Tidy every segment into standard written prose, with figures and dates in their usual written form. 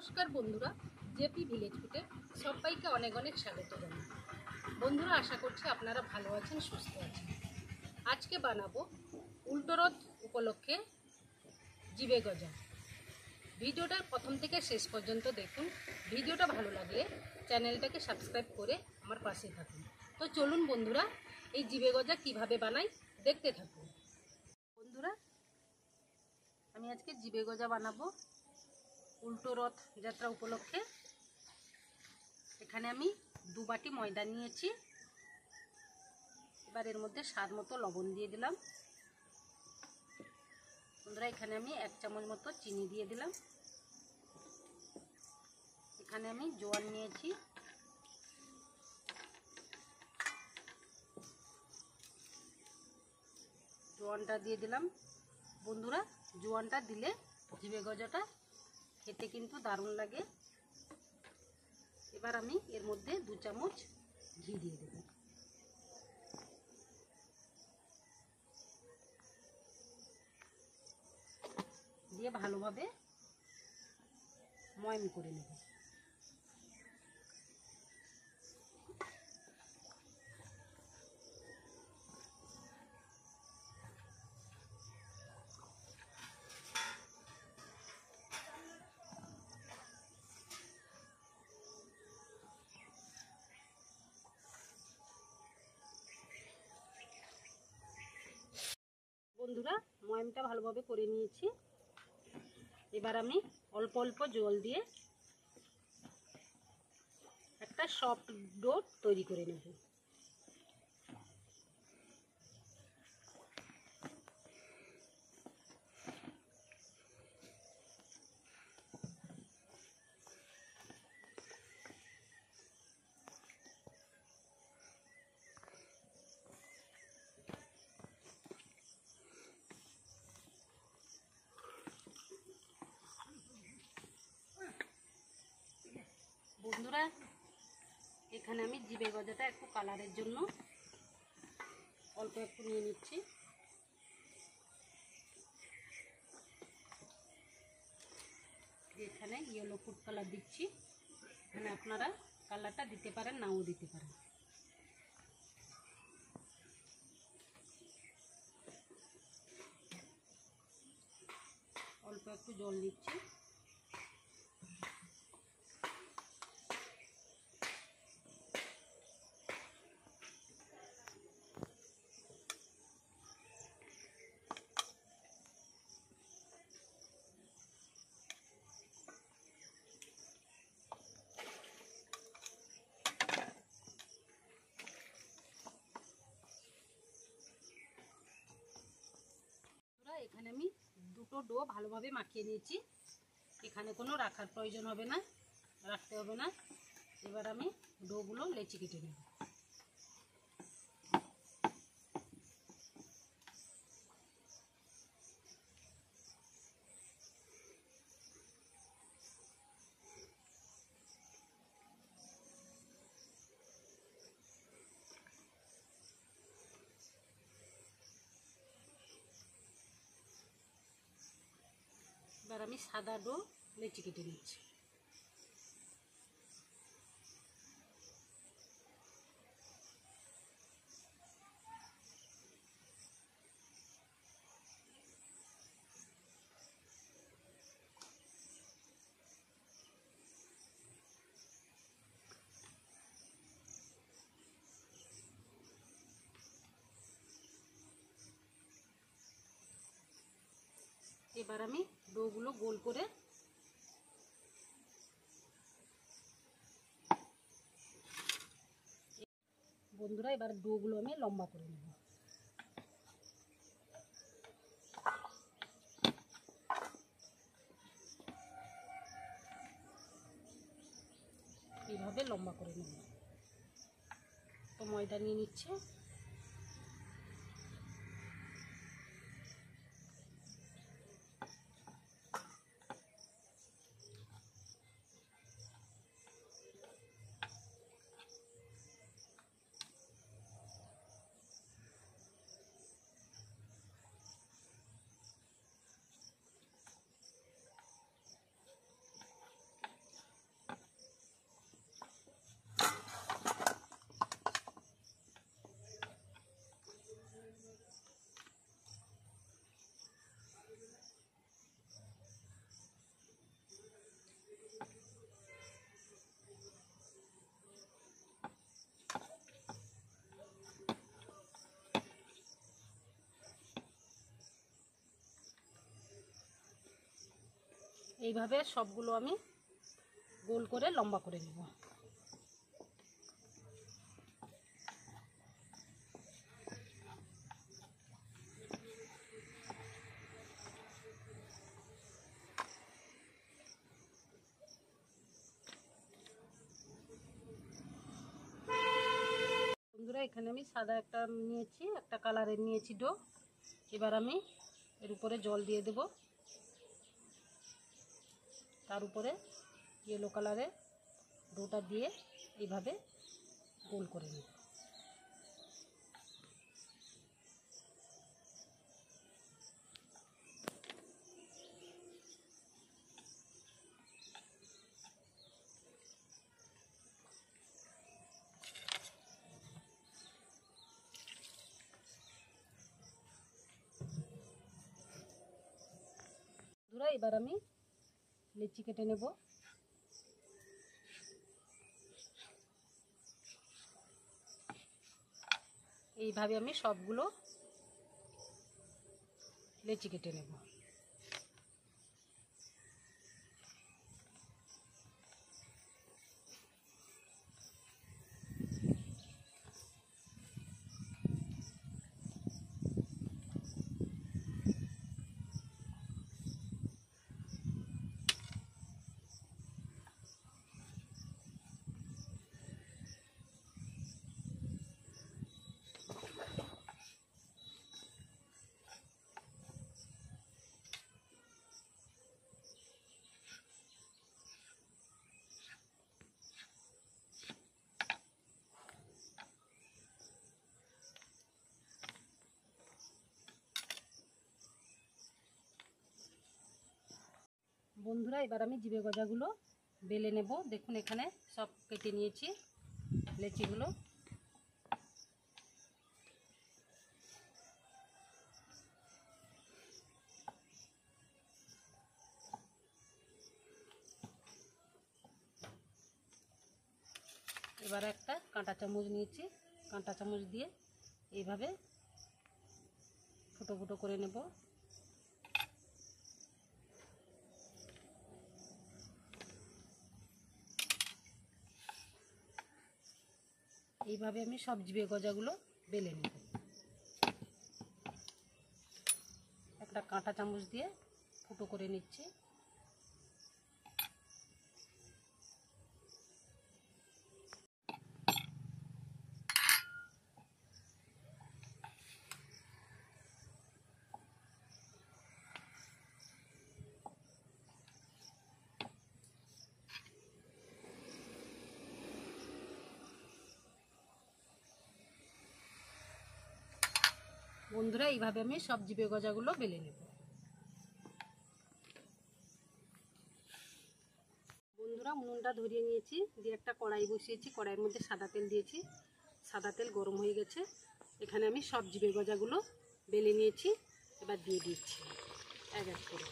নমস্কার বন্ধুরা, JP village ফুডে সবাইকে অনেক অনেক স্বাগত জানাই। বন্ধুরা, আশা করছি আপনারা ভালো আছেন, সুস্থ আছেন। আজকে বানাবো উল্টোরথ উপলক্ষে জিবে গজা। ভিডিওটা প্রথম থেকে শেষ পর্যন্ত দেখুন। ভিডিওটা ভালো লাগলে চ্যানেলটাকে সাবস্ক্রাইব করে আমার পাশে থাকুন। তো চলুন বন্ধুরা, এই জিবে গজা কিভাবে বানাই দেখতে থাকুন। বন্ধুরা, আমি আজকে জিবে গজা বানাবো উল্টো রথ যাত্রা উপলক্ষে। এখানে আমি 2 বাটি ময়দা নিয়েছি। এবার এর মধ্যে স্বাদ মতো লবণ দিয়ে দিলাম। বন্ধুরা, এখানে আমি 1 চামচ মতো চিনি দিয়ে দিলাম। এখানে আমি জোয়ান নিয়েছি। জোয়ানটা দিয়ে দিলাম। বন্ধুরা, জোয়ানটা দিলে জিবে গজাটা খেতে কিন্তু দারুণ লাগে। এবার আমি এর মধ্যে 2 চামচ ঘি দিয়ে দেব। দিয়ে ভালোভাবে ময়ম করে নেব। বন্ধুরা, ময়মটা ভালোভাবে করে নিয়েছি। এবার আমি অল্প অল্প জল দিয়ে একটা সফট ডো তৈরি করে নেব। বন্ধুরা, এখানে আমি জিবে গজাটা একটু কালারের জন্য অল্প একটু নিয়ে নিচ্ছি। এখানে ইয়েলো ফুড কালার দিচ্ছি। এখানে আপনারা কালারটা দিতে পারেন, নাও দিতে পারেন। অল্প একটু জল দিচ্ছি। এখানে আমি দুটো ডো ভালোভাবে মাখিয়ে নিয়েছি। এখানে কোনো রাখার প্রয়োজন হবে না, রাখতে হবে না। এবার আমি ডোগুলো লেচি কেটে নেব। এবার আমি সাদা ডো লেচি কেটে নিচ্ছি। এবার আমি ডোগুলো গোল করে বন্ধুরা, এবার ডোগুলো আমি লম্বা করে নেব। এইভাবে লম্বা করে নেব। তো ময়দা নিয়ে নিচ্ছে। এইভাবে সবগুলো আমি গোল করে লম্বা করে নেব। বন্ধুরা, এখানে আমি সাদা একটা নিয়েছি, একটা কালারের নিয়েছি ডো। এবার আমি এর উপরে জল দিয়ে দেব, তার উপরে ইয়েলো কালারের ডোটা দিয়ে এইভাবে গোল করে নেব। বন্ধুরা, এবার আমি লেচি কেটে নেব। এইভাবে আমি সবগুলো লেচি কেটে নেব। বন্ধুরা, এবার আমি জিবে গজাগুলো বেলে নেব। দেখুন, এখানে সব কেটে নিয়েছি লেচিগুলো। এবার একটা কাঁটা চামচ নিয়েছি, কাঁটা চামচ দিয়ে এইভাবে ফুটো ফুটো করে নেব। এইভাবে আমি সব জিবে গজাগুলো বেলে নেব। একটা কাঁটা চামচ দিয়ে ফুটো করে নিচ্ছি। বন্ধুরা, এইভাবে আমি সব জিবে গজাগুলো বেলে নেব। বন্ধুরা, উনুনটা ধরিয়ে নিয়েছি, দিয়ে একটা কড়াই বসিয়েছি। কড়াইয়ের মধ্যে সাদা তেল দিয়েছি। সাদা তেল গরম হয়ে গেছে। এখানে আমি সব জিবে গজাগুলো বেলে নিয়েছি, এবার দিয়ে দিচ্ছি এক এক করে।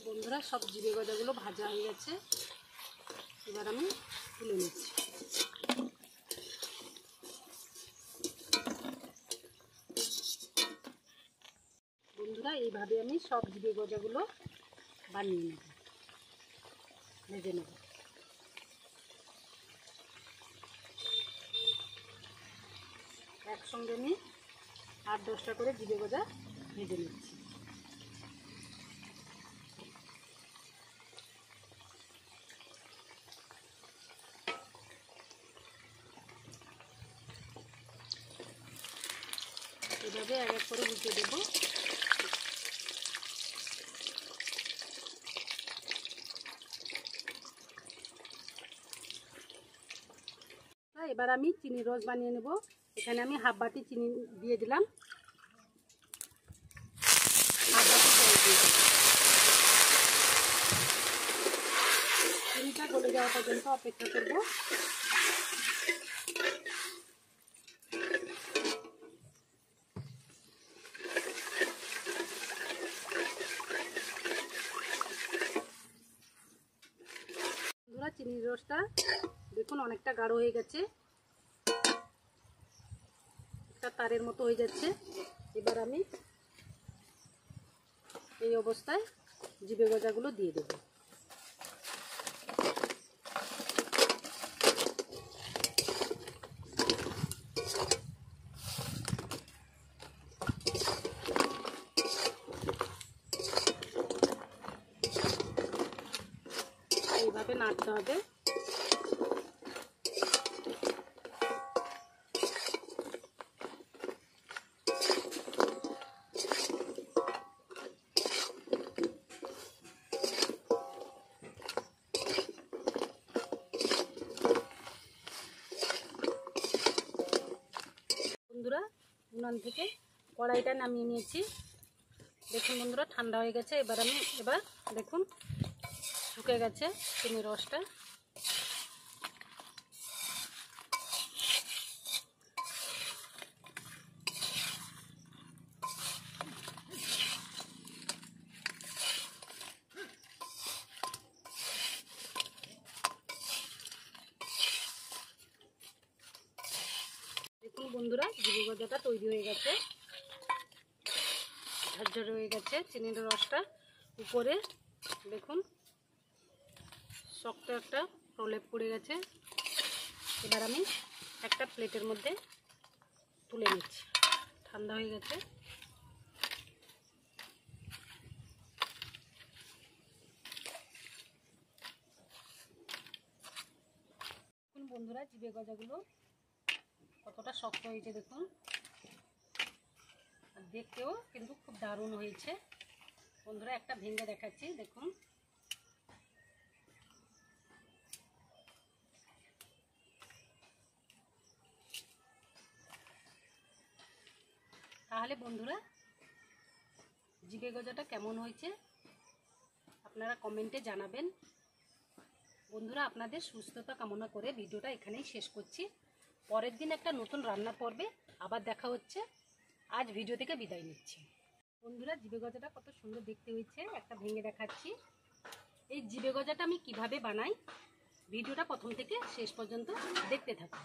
বন্ধুরা, সব জিরে গজাগুলো ভাজা হয়ে গেছে। এবার আমি তুলে নিচ্ছি। বন্ধুরা, এইভাবে আমি সব জিরে গজাগুলো বানিয়ে নেব, ভেজে নেব। একসঙ্গে আমি 8-10টা করে জিরে গজা ভেজে নিচ্ছি। এভাবে এক এক করে উল্টে দেব। এবার আমি চিনির রস বানিয়ে নেব। এখানে আমি হাফ বাটি চিনি দিয়ে দিলাম, হাফ বাটি জল দিয়ে দিলাম। চিনিটা গলে যাওয়া পর্যন্ত অপেক্ষা করব। বন্ধুরা, চিনির রসটা দেখুন অনেকটা গাঢ় হয়ে গেছে, একটা তারের মতো হয়ে যাচ্ছে। এবার আমি এই অবস্থায় জিবে গজাগুলো দিয়ে দেব। এইভাবে নাড়তে হবে। বন্ধুরা, উনান থেকে কড়াইটা নামিয়ে নিয়েছি। দেখুন বন্ধুরা, ঠান্ডা হয়ে গেছে। এবার দেখুন শুকে গেছে চিনির রসটা। দেখুন বন্ধুরা, জিবে গজাটা তৈরি হয়ে গেছে, ঝরঝরে হয়ে গেছে চিনির রসটা। উপরে দেখুন শক্ত একটা প্রলেপ পড়ে গেছে। এবার আমি একটা প্লেটের মধ্যে তুলে নিচ্ছি, ঠান্ডা হয়ে গেছে। দেখুন বন্ধুরা, জিবে গজাগুলো কতটা শক্ত হয়েছে দেখুন, আর দেখতেও কিন্তু খুব দারুণ হয়েছে। বন্ধুরা, একটা ভেঙে দেখাচ্ছি, দেখুন তাহলে বন্ধুরা, জিবে গজাটা কেমন হয়েছে আপনারা কমেন্টে জানাবেন। বন্ধুরা, আপনাদের সুস্থতা কামনা করে ভিডিওটা এখানেই শেষ করছি। পরের দিন একটা নতুন রান্না পর্বে আবার দেখা হচ্ছে। আজ ভিডিও থেকে বিদায় নিচ্ছি। বন্ধুরা, জিবে গজাটা কত সুন্দর দেখতে হয়েছে, একটা ভেঙে দেখাচ্ছি। এই জিবে গজাটা আমি কিভাবে বানাই ভিডিওটা প্রথম থেকে শেষ পর্যন্ত দেখতে থাকুন।